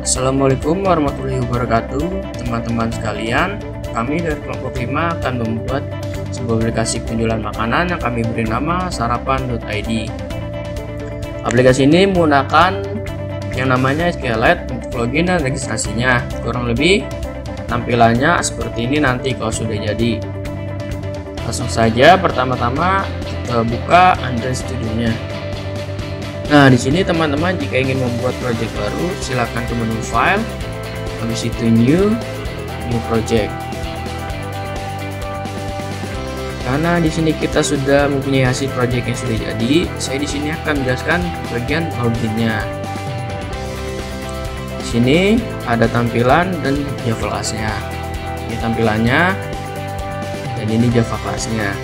Assalamualaikum warahmatullahi wabarakatuh, teman-teman sekalian. Kami dari kelompok 5 akan membuat sebuah aplikasi penjualan makanan yang kami beri nama sarapan.id. Aplikasi ini menggunakan yang namanya SQLite untuk login dan registrasinya. Kurang lebih tampilannya seperti ini nanti kalau sudah jadi. Langsung saja, pertama-tama kita buka Android Studio-nya. Nah, di sini teman-teman jika ingin membuat project baru, silakan ke menu File, habis itu New Project. Karena di sini kita sudah mempunyai hasil project yang sudah jadi, saya di sini akan menjelaskan bagian loginnya. Di sini ada tampilan dan Java class-nya. Ini tampilannya dan ini Java class-nya.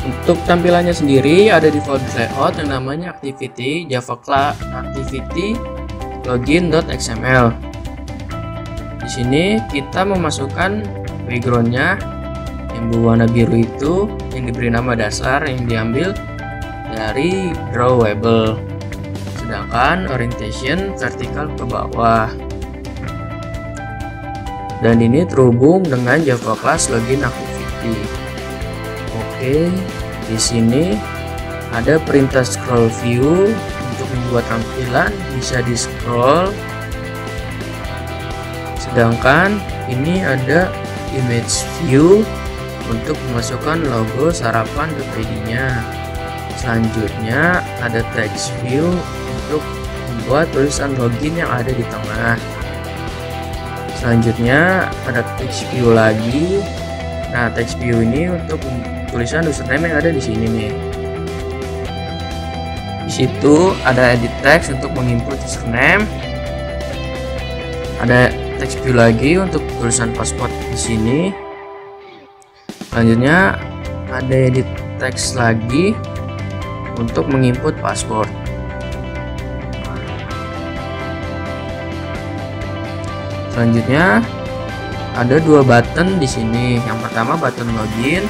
Untuk tampilannya sendiri ada default layout yang namanya activity Java class activity login.xml. Di sini kita memasukkan backgroundnya yang berwarna biru itu yang diberi nama dasar yang diambil dari drawable, sedangkan orientation vertikal ke bawah. Dan ini terhubung dengan Java class login activity. Oke, di sini ada perintah scroll view untuk membuat tampilan bisa di scroll. Sedangkan ini ada image view untuk memasukkan logo sarapan.id-nya. Selanjutnya ada text view untuk membuat tulisan login yang ada di tengah. Selanjutnya ada text view lagi. Nah, text view ini untuk tulisan username yang ada di sini nih. Di situ ada edit text untuk menginput username. Ada text view lagi untuk tulisan password di sini. Selanjutnya ada edit text lagi untuk menginput password. Selanjutnya ada dua button di sini. Yang pertama button login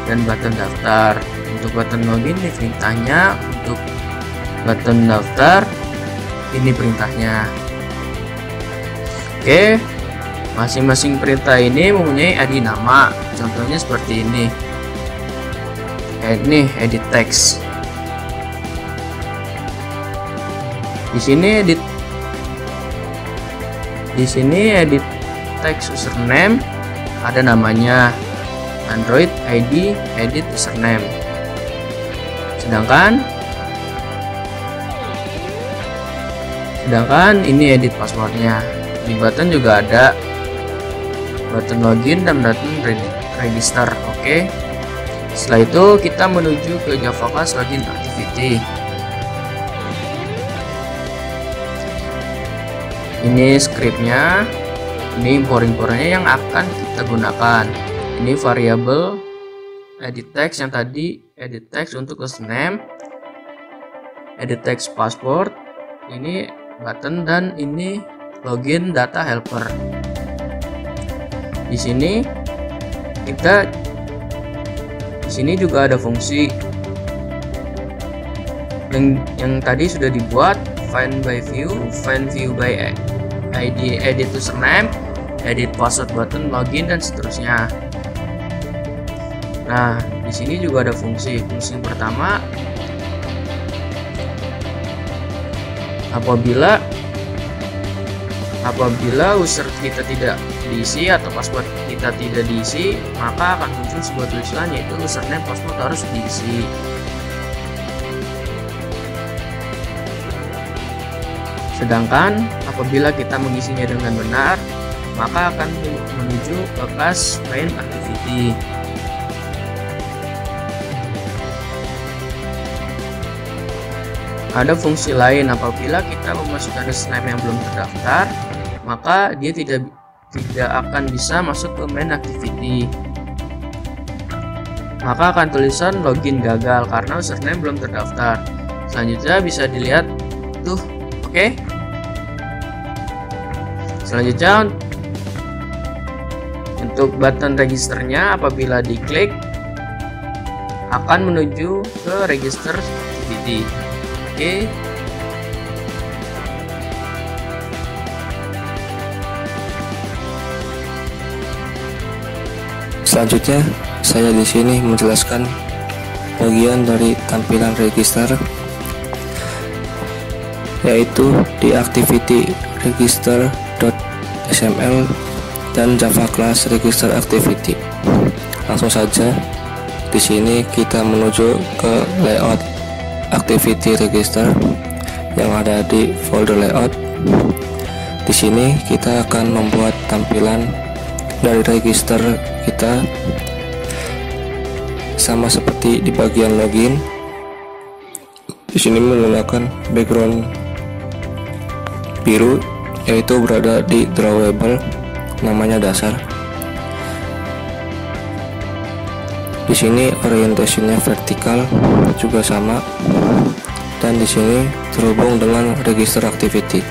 dan button daftar. Untuk button login ini perintahnya, untuk button daftar ini perintahnya. Oke, masing-masing perintah ini mempunyai ID nama. Contohnya seperti ini. Ini edit text. Di sini edit text username ada namanya Android ID edit username. Sedangkan ini edit passwordnya. Di button juga ada button login dan button register. Oke. Setelah itu kita menuju ke Java class login activity. Ini scriptnya, ini import-importnya yang akan kita gunakan. Ini variabel edit text yang tadi edit text untuk username, edit text password, ini button, dan ini login data helper. Di sini juga ada fungsi yang tadi sudah dibuat, find by view by ID edit username, edit password button, login, dan seterusnya. Nah, di sini juga ada fungsi yang pertama, apabila user kita tidak diisi atau password kita tidak diisi, maka akan muncul sebuah tulisan yaitu username password harus diisi. Sedangkan apabila kita mengisinya dengan benar, maka akan menuju ke kelas main activity. Ada fungsi lain, apabila kita memasukkan username yang belum terdaftar, maka dia tidak akan bisa masuk ke main activity. Maka akan tulisan login gagal karena username belum terdaftar. Selanjutnya bisa dilihat tuh, oke. Selanjutnya untuk button registernya, apabila diklik akan menuju ke register activity. Oke. Selanjutnya, saya di sini menjelaskan bagian dari tampilan register, yaitu di activity register.xml dan Java class register activity. Langsung saja, di sini kita menuju ke layout activity register yang ada di folder layout. Di sini kita akan membuat tampilan dari register kita sama seperti di bagian login. Di sini menggunakan background biru, yaitu berada di drawable, namanya dasar. Di sini orientationnya vertikal juga sama, dan di sini terhubung dengan register activity.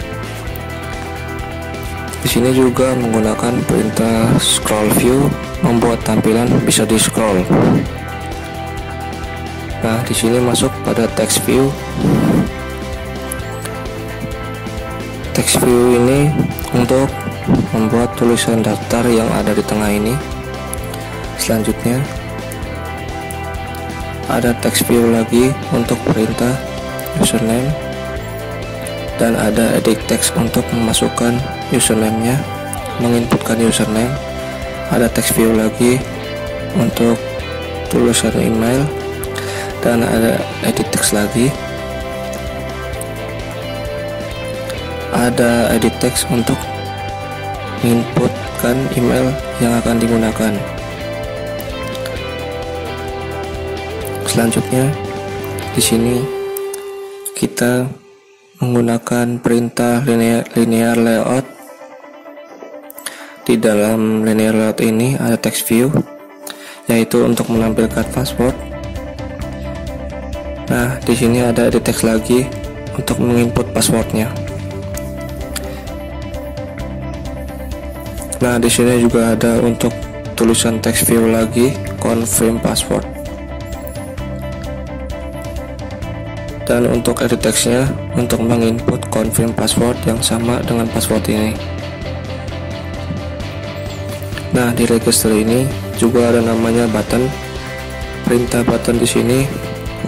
Di sini juga menggunakan perintah scroll view, membuat tampilan bisa di scroll. Nah, di sini masuk pada text view. Text view ini untuk membuat tulisan daftar yang ada di tengah ini. Selanjutnya ada text view lagi untuk perintah username, dan ada edit text untuk memasukkan username-nya, menginputkan username. Ada text view lagi untuk tulisan email, dan ada edit text lagi. Ada edit text untuk menginputkan email yang akan digunakan. Selanjutnya, di sini kita menggunakan perintah linear layout. Di dalam linear layout ini ada text view, yaitu untuk menampilkan password. Nah, di sini ada edit text lagi untuk menginput passwordnya. Nah, di sini juga ada untuk tulisan text view lagi, confirm password. Dan untuk edit textnya, untuk menginput confirm password yang sama dengan password ini. Nah, di register ini juga ada namanya button. Perintah button di sini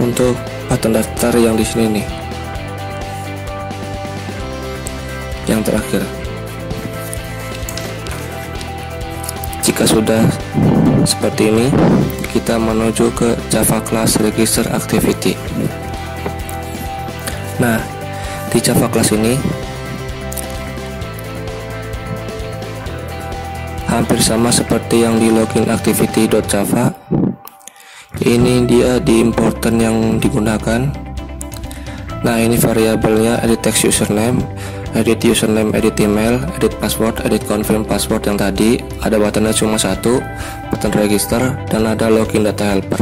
untuk button daftar yang di sini nih. Yang terakhir. Jika sudah seperti ini, kita menuju ke Java class register activity. Nah, di Java class ini hampir sama seperti yang di login activity.java. Ini dia di important yang digunakan. Nah, ini variabelnya edit text username, edit username, edit email, edit password, edit confirm password yang tadi. Ada buttonnya cuma satu, button register, dan ada login data helper.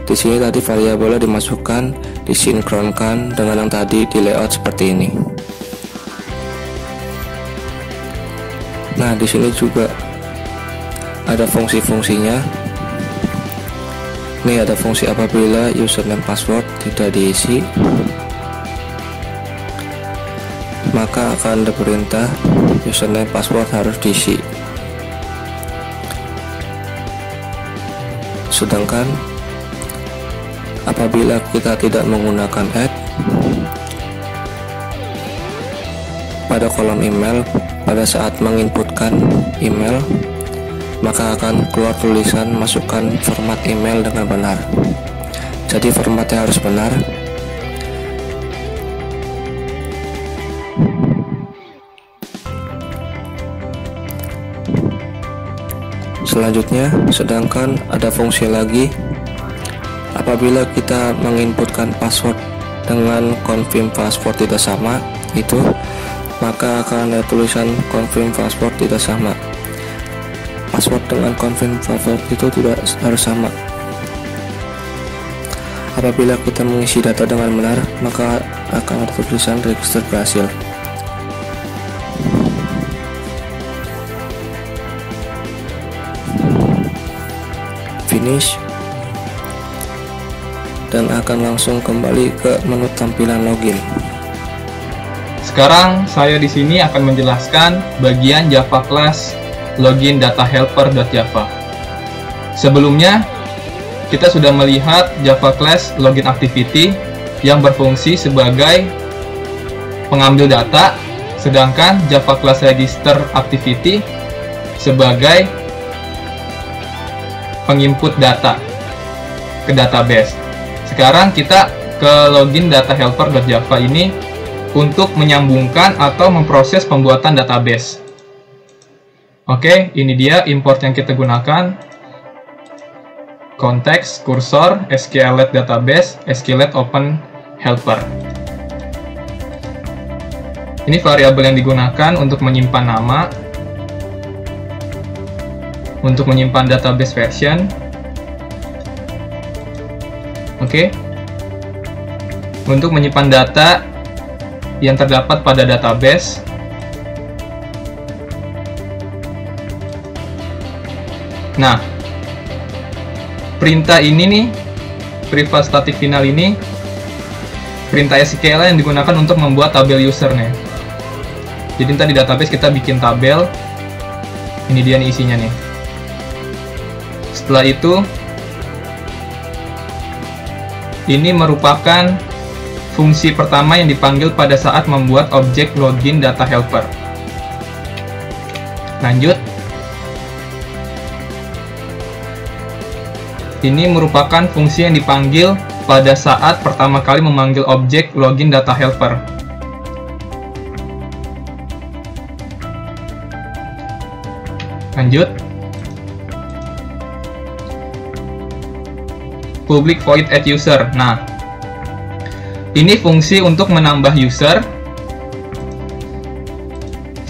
Di sini tadi variabelnya dimasukkan, disinkronkan dengan yang tadi di layout seperti ini. Nah, di sini juga ada fungsi-fungsinya. Ini ada fungsi apabila username password tidak diisi, maka akan ada perintah username password harus diisi. Sedangkan apabila kita tidak menggunakan add, pada kolom email, pada saat menginputkan email, maka akan keluar tulisan masukkan format email dengan benar. Jadi formatnya harus benar. Selanjutnya, sedangkan ada fungsi lagi apabila kita menginputkan password dengan confirm password tidak sama, itu maka akan ada tulisan confirm password tidak sama. Password dengan confirm password itu tidak harus sama. Apabila kita mengisi data dengan benar, maka akan ada tulisan register berhasil. Finish, dan akan langsung kembali ke menu tampilan login. Sekarang saya di sini akan menjelaskan bagian Java class login data helper.java. Sebelumnya kita sudah melihat Java class login activity yang berfungsi sebagai pengambil data, sedangkan Java class register activity sebagai penginput data ke database. Sekarang kita ke login data helper.java ini untuk menyambungkan atau memproses pembuatan database. Oke, ini dia import yang kita gunakan. Konteks, kursor, SQLite database, SQLite open helper. Ini variabel yang digunakan untuk menyimpan nama, untuk menyimpan database version. Oke. Untuk menyimpan data yang terdapat pada database. Nah, perintah ini nih, private static final ini, perintah SQL yang digunakan untuk membuat tabel user-nya. Jadi tadi di database kita bikin tabel, ini dia nih isinya nih. Setelah itu, ini merupakan fungsi pertama yang dipanggil pada saat membuat objek login data helper. Lanjut. Ini merupakan fungsi yang dipanggil pada saat pertama kali memanggil objek login data helper. Lanjut. Public void add user. Nah, ini fungsi untuk menambah user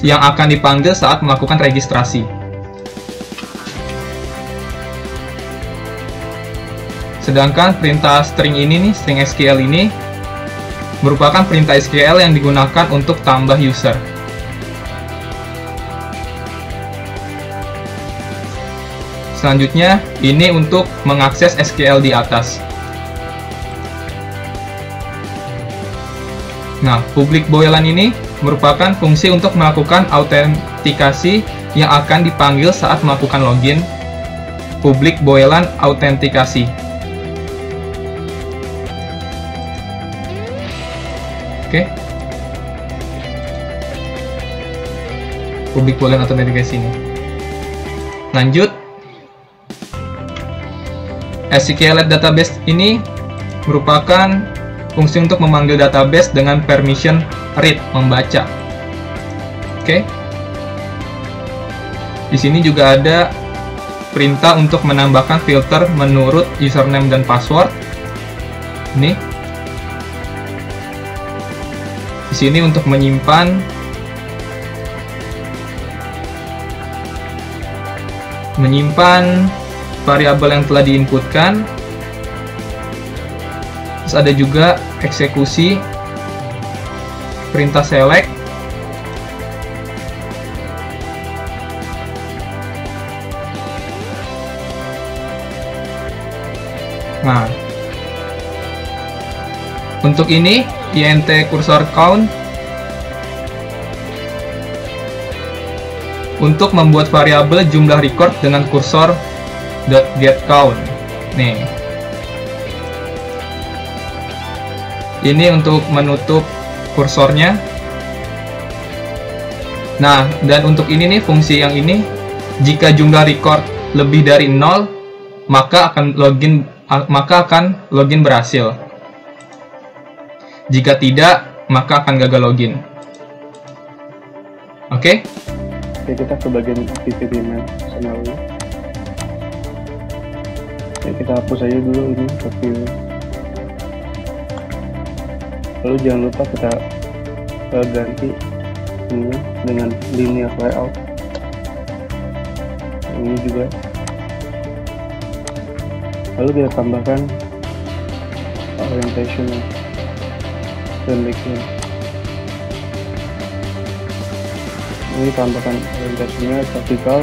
yang akan dipanggil saat melakukan registrasi. Sedangkan perintah string ini nih, string SQL ini merupakan perintah SQL yang digunakan untuk tambah user. Selanjutnya, ini untuk mengakses SQL di atas. Nah, public boolean ini merupakan fungsi untuk melakukan autentikasi yang akan dipanggil saat melakukan login. Public boolean autentikasi. Oke. Public boolean autentikasi ini. Lanjut. SQLite database ini merupakan fungsi untuk memanggil database dengan permission read, membaca. Oke. Di sini juga ada perintah untuk menambahkan filter menurut username dan password. Ini. Di sini untuk menyimpan variabel yang telah diinputkan. Terus ada juga eksekusi perintah select. Nah, untuk ini int cursor count untuk membuat variabel jumlah record dengan kursor .getCount. Nih. Ini untuk menutup kursornya. Nah, dan untuk ini nih, fungsi yang ini, jika jumlah record lebih dari 0, maka akan login berhasil. Jika tidak, maka akan gagal login. Oke? Oke, kita ke bagian activity main scenario. Oke, kita hapus aja dulu ini review. Lalu jangan lupa kita ganti ini dengan linear layout. Ini juga. Lalu kita tambahkan orientation dan background. Ini tambahkan orientasinya vertikal,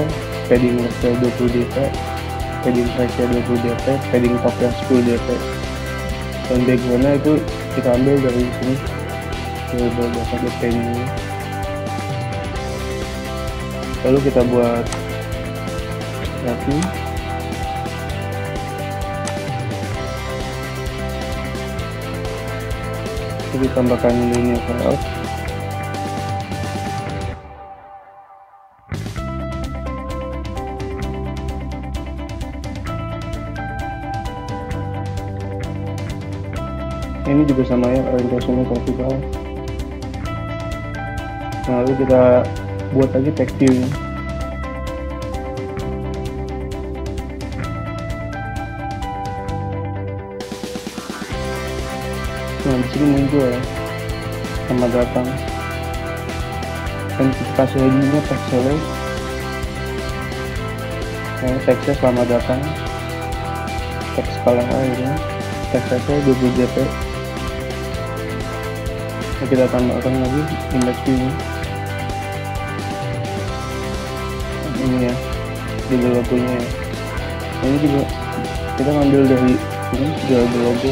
padding leftnya 20 dp, padding rightnya 20 dp, padding topnya 10 dp. Dan backgroundnya itu kita ambil dari sini, dari data dp ini. Lalu kita buat grafik. Jadi tambahkan linear layout. Ini juga sama ya, orientasinya vertikal. Nah, lalu kita buat lagi text view nya. Nah, di sini muncul ya, sama datang. Dan kita kasih headingnya text hello. Nah, teksnya selamat datang. Teks skala A gitu. Teksnya 20 dp. Nah, kita tambahkan lagi index view nya. Ini ya, juga logonya ya. Nah, ini juga kita ngambil dari ini juga ada logo.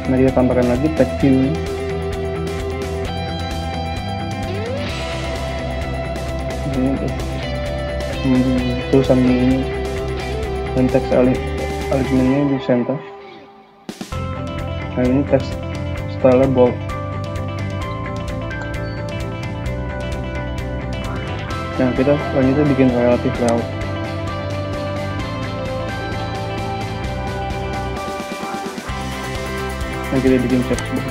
Nah, kita tambahkan lagi text view nya. Ini tulisan ini dan teks alignmentnya di center. Nah, ini teks style bold. Nah, kita selanjutnya bikin relative layout. Nah, kita bikin textbook.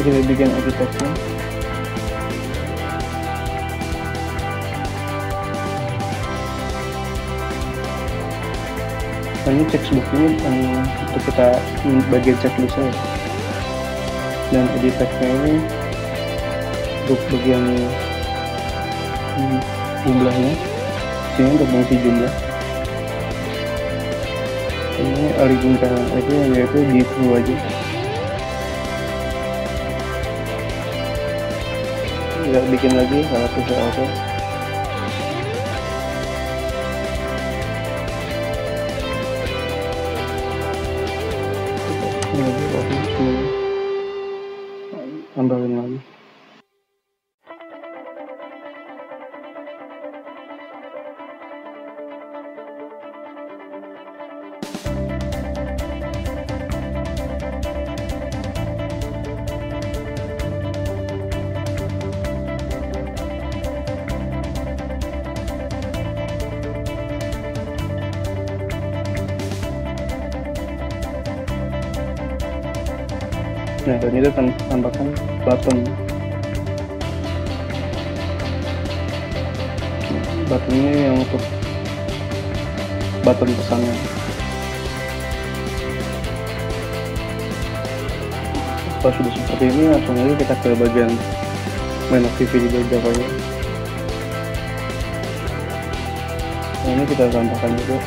Kita bikin edit text-nya. Nah, ini textbook ini untuk kita bagian checklist-nya. Dan edit text-nya ini untuk bagian jumlahnya. Sini untuk mengisi jumlah. Ini origin karena itu yaitu di true aja. Kita bikin lagi relative layout. Tambahin lagi. Nah, dan itu tambahkan button. Button ini yang untuk button pesannya. Kalau sudah seperti ini, langsung aja kita ke bagian main activity di Java-nya. Nah, ini kita tambahkan juga.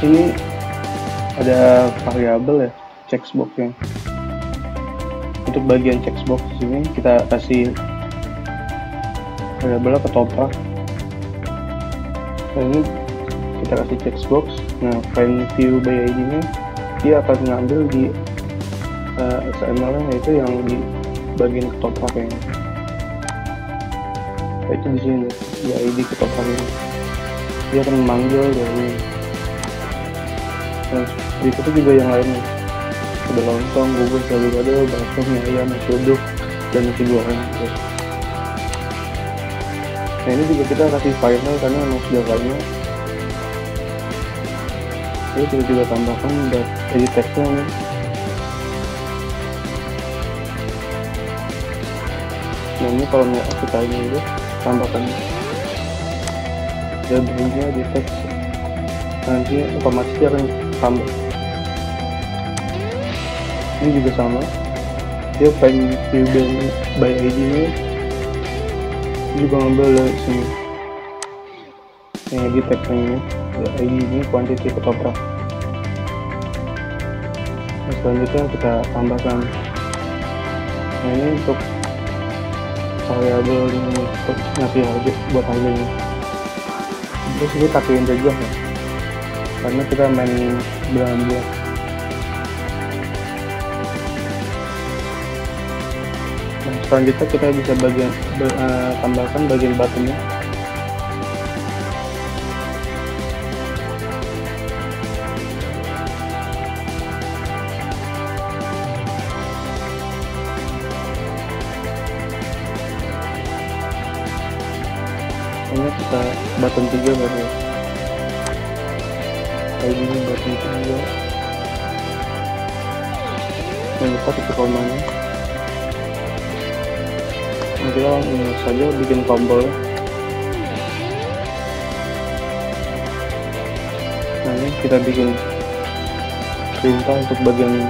Sini ada variabel ya, checkbox-nya. Untuk bagian checkbox di sini kita kasih variabelnya ketoprak. Nah, ini kita kasih checkbox. Nah, find view by ID-nya dia akan ngambil di XML-nya, yaitu yang di bagian ketopraknya. Itu di sini di ID ketoprak ini. Dia akan memanggil dari. Nah, berikutnya juga yang lainnya. Ada lontong, bubur, gado-gado, bakso, mie ayam, nasi uduk, dan nasi goreng. Nah, ini juga kita kasih final karena memang sudah final. Jadi kita juga tambahkan buat edit text-nya nih. Nah, ini kalau mau kita ini juga tambahkan. Dan berikutnya di teks. Nanti otomatis dia akan tambah. Ini juga sama, dia find view by ID nya juga ngambil dari sini yang edit text ini, ID ini quantity ketoprak. Nah, selanjutnya kita tambahkan. Nah, ini untuk variabel ini untuk ngasih harga buat harganya. Terus ini pakai integer ya, karena kita main bilangan bulat. Nah, selanjutnya kita bisa tambahkan bagian buttonnya. Ini kita button 3 baru kayak gini, button 3 yang kita tutup komanya. Nah, kita langsung saja bikin tombol. Nah, ini kita bikin perintah untuk bagian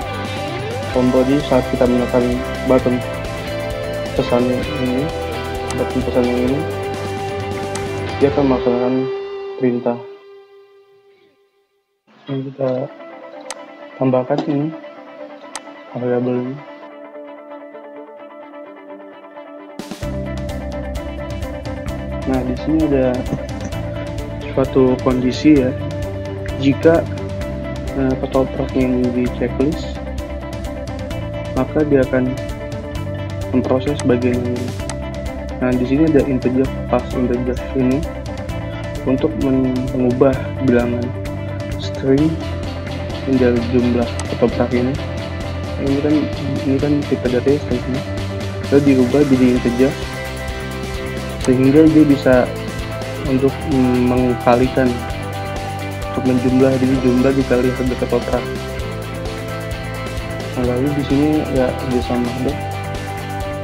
tombol. Di saat kita menekan button pesan ini, button pesan yang ini, dia akan melaksanakan perintah. Ini kita tambahkan ini variabel ini. Nah, di sini ada suatu kondisi ya, jika ketopraknya ini di checklist, maka dia akan memproses bagian ini. Nah, di sini ada integer, pas integer ini untuk mengubah bilangan string menjadi jumlah ketoprak ini. Ini kan tipe dari string ini, lalu diubah jadi integer sehingga dia bisa untuk mengkalikan, untuk menjumlah, jadi jumlah dikali harga ketoprak. Nah, lalu di sini ya bisa mode.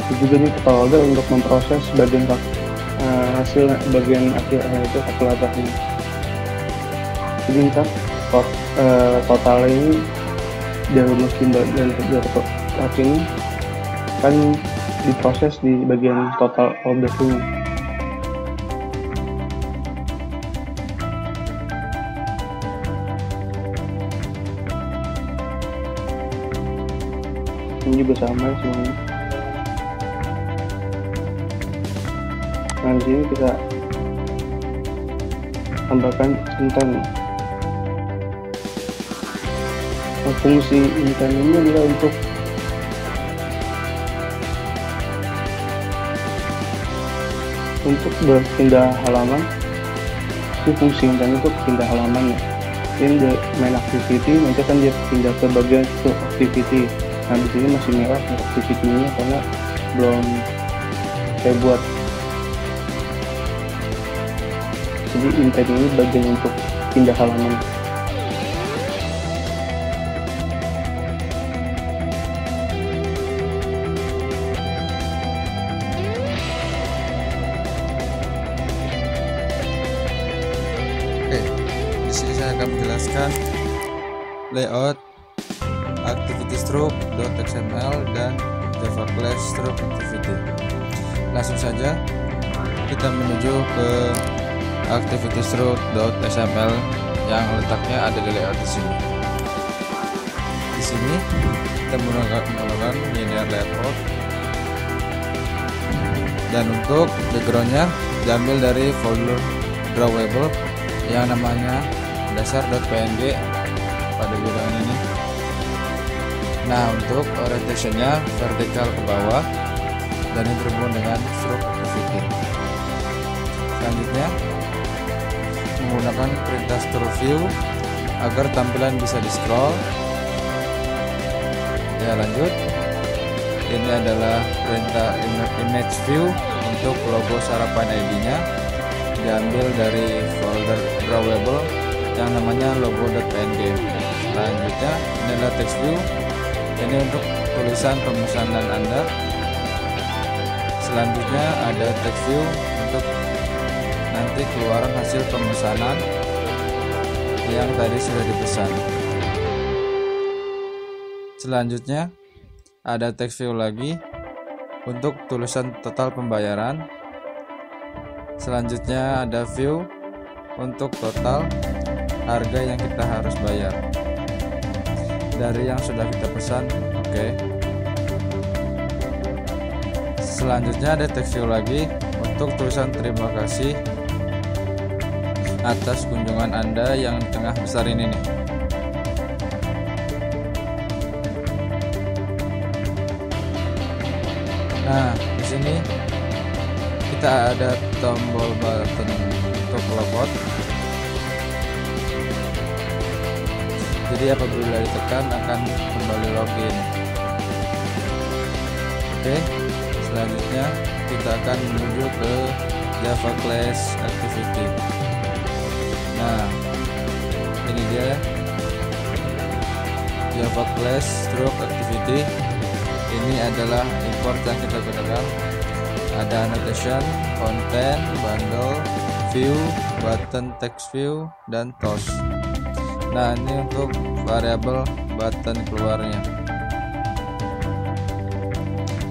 Juga ini order untuk memproses bagian hasil bagian akhirnya itu kalkulatornya. Jadi ntar total ini dari rumus dan kerja ketoprak ini kan diproses di bagian total order ini. Ini juga sama semuanya. Nah, di sini kita tambahkan intent. Nah, fungsi intent ini adalah untuk berpindah halaman. Ini fungsi intent untuk pindah halaman ya. Ini di main activity, nanti kan dia pindah ke bagian to activity. Nah, di sini masih merah activity-nya karena belum saya buat. Jadi intent ini bagian untuk pindah halaman. Oke, di sini saya akan menjelaskan layout activity-stroke.xml dan Java class stroke activity. Langsung saja kita menuju ke activity-stroke.xml yang letaknya ada di layout di sini. Di sini kita menggunakan linear layout, dan untuk backgroundnya diambil dari folder drawable yang namanya dasar.png pada background ini. Nah, untuk orientationnya vertikal ke bawah dan ini berhubungan dengan stroke activity. Selanjutnya menggunakan perintah scroll view agar tampilan bisa di scroll. Ya, lanjut. Ini adalah perintah image view untuk logo sarapan ID-nya, diambil dari folder drawable yang namanya logo.png. Selanjutnya ini adalah text view, ini untuk tulisan pemesanan Anda. Selanjutnya ada text view untuk nanti keluaran hasil pemesanan yang tadi sudah dipesan. Selanjutnya ada text view lagi untuk tulisan total pembayaran. Selanjutnya ada view untuk total harga yang kita harus bayar dari yang sudah kita pesan. Oke. Selanjutnya ada text view lagi untuk tulisan terima kasih atas kunjungan Anda yang di tengah besar ini nih. Nah, di sini kita ada tombol button untuk logout. Jadi apabila ditekan akan kembali login. Oke, selanjutnya kita akan menuju ke Java Class Activity. Nah, ini dia Java Class Stroke Activity. Ini adalah import yang kita gunakan. Ada annotation, content, bundle, view, button text view, dan toast. Nah, ini untuk variabel button keluarnya.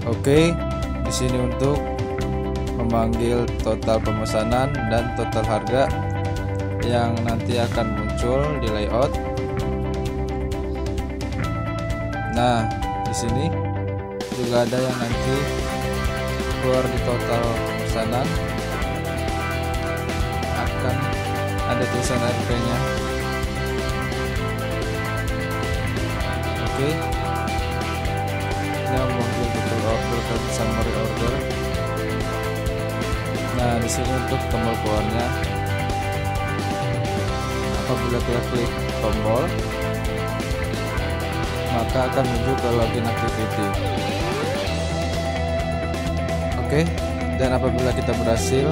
Oke, di sini untuk memanggil total pemesanan dan total harga yang nanti akan muncul di layout. Nah, di sini juga ada yang nanti keluar di total pemesanan, akan ada tulisan harganya. Oke, yang muncul total order dan summary order. Nah, di sini untuk tombol keluarnya, apabila kita klik tombol maka akan menuju ke login activity. Oke, dan apabila kita berhasil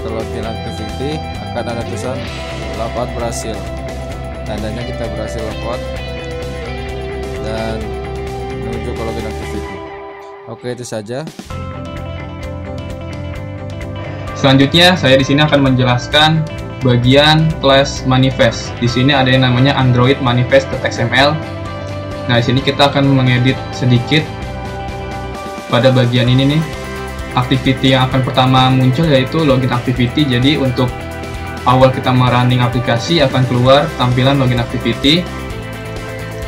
ke login activity akan ada tulisan logout berhasil, tandanya kita berhasil logout dan menuju ke login activity. Oke, itu saja. Selanjutnya saya di sini akan menjelaskan bagian class manifest. Di sini ada yang namanya Android manifest.xml. Nah, di sini kita akan mengedit sedikit pada bagian ini nih. Activity yang akan pertama muncul yaitu login activity. Jadi untuk awal kita merunning aplikasi akan keluar tampilan login activity.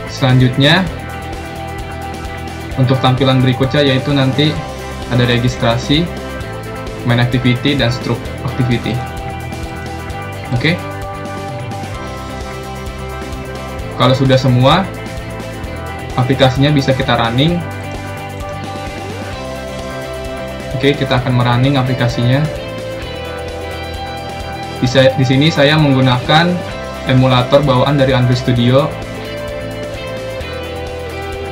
Selanjutnya untuk tampilan berikutnya yaitu nanti ada registrasi, main activity, dan struct activity. Oke. Kalau sudah semua, aplikasinya bisa kita running. Oke, kita akan merunning aplikasinya. Di sini saya menggunakan emulator bawaan dari Android Studio.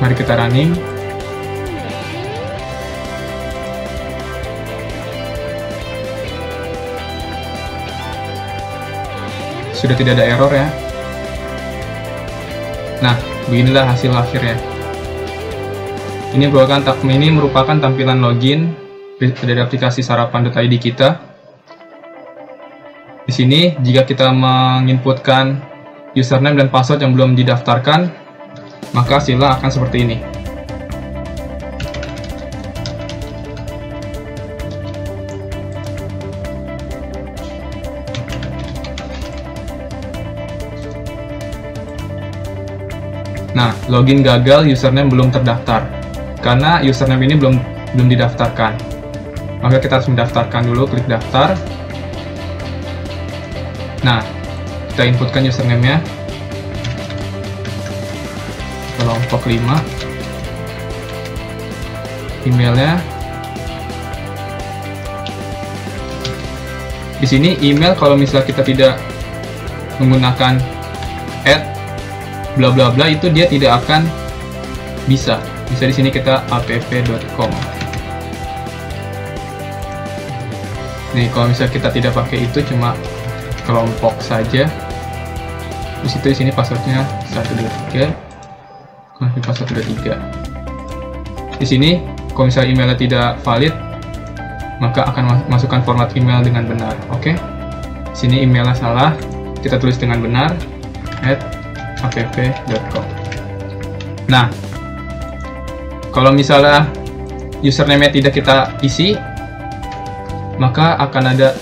Mari kita running. Sudah tidak ada error ya. Nah, beginilah hasil akhirnya. Ini merupakan tampilan login dari aplikasi sarapan.id kita. Di sini, jika kita menginputkan username dan password yang belum didaftarkan, maka hasilnya akan seperti ini. Nah, login gagal, username belum terdaftar. Karena username ini belum didaftarkan. Maka kita harus mendaftarkan dulu, klik daftar. Nah, kita inputkan username-nya. Kelompok 5. Emailnya. Di sini email kalau misalnya kita tidak menggunakan bla bla bla itu dia tidak akan bisa. Bisa di sini kita app.com. Nih, kalau misalnya kita tidak pakai itu, cuma kelompok saja. Di situ di sini passwordnya 123. Konfirmasi password 23. Di sini, kalau misalnya emailnya tidak valid, maka akan masukkan format email dengan benar. Oke? Di sini emailnya salah, kita tulis dengan benar @app.com. Nah, kalau misalnya username-nya tidak kita isi, maka akan ada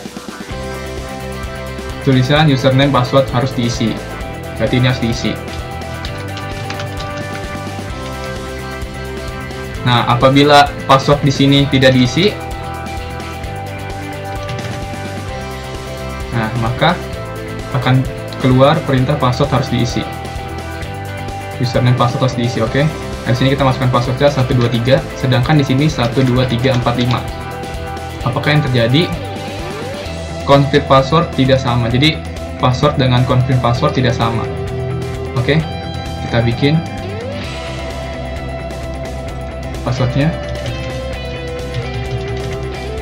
tulisan username password harus diisi. Berarti ini harus diisi. Nah, apabila password di sini tidak diisi, nah maka akan keluar perintah password harus diisi. Username password harus diisi, oke? Nah, di sini kita masukkan passwordnya 123, sedangkan di sini 12345. Apakah yang terjadi? Confirm password tidak sama. Jadi password dengan confirm password tidak sama. Oke, kita bikin passwordnya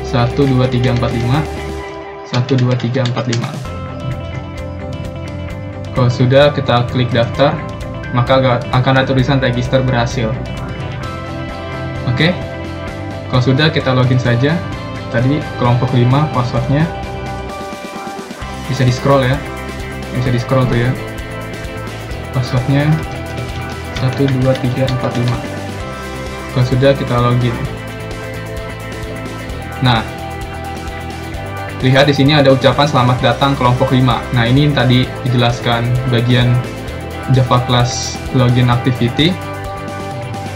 12345 12345. Kalau sudah, kita klik daftar, maka akan ada tulisan register berhasil. Oke, kalau sudah, kita login saja. Tadi kelompok 5 passwordnya bisa di scroll ya, bisa di scroll tuh ya, passwordnya 12345. Kalau sudah, kita login. Nah, lihat di sini ada ucapan selamat datang kelompok 5. Nah, ini tadi dijelaskan bagian Java class login activity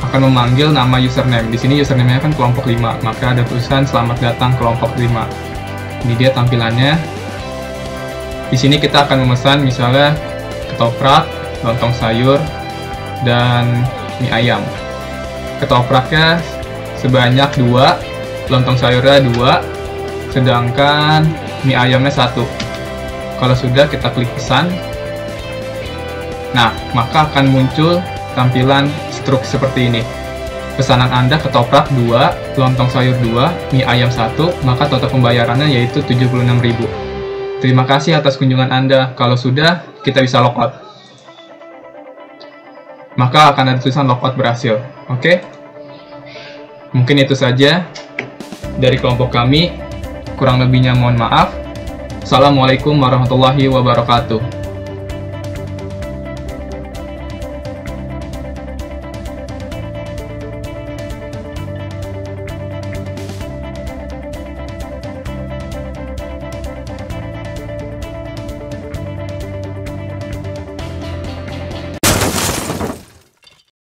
akan memanggil nama username. Di sini username-nya kan kelompok 5, maka ada tulisan selamat datang kelompok 5. Ini dia tampilannya. Di sini kita akan memesan misalnya ketoprak, lontong sayur, dan mie ayam. Ketopraknya sebanyak 2, lontong sayurnya 2, sedangkan mie ayamnya 1. Kalau sudah, kita klik pesan. Nah, maka akan muncul tampilan struk seperti ini. Pesanan Anda ketoprak 2, lontong sayur 2, mie ayam 1, maka total pembayarannya yaitu 76.000. Terima kasih atas kunjungan Anda. Kalau sudah, kita bisa logout. Maka akan ada tulisan logout berhasil. Oke? Mungkin itu saja dari kelompok kami. Kurang lebihnya mohon maaf. Assalamualaikum warahmatullahi wabarakatuh.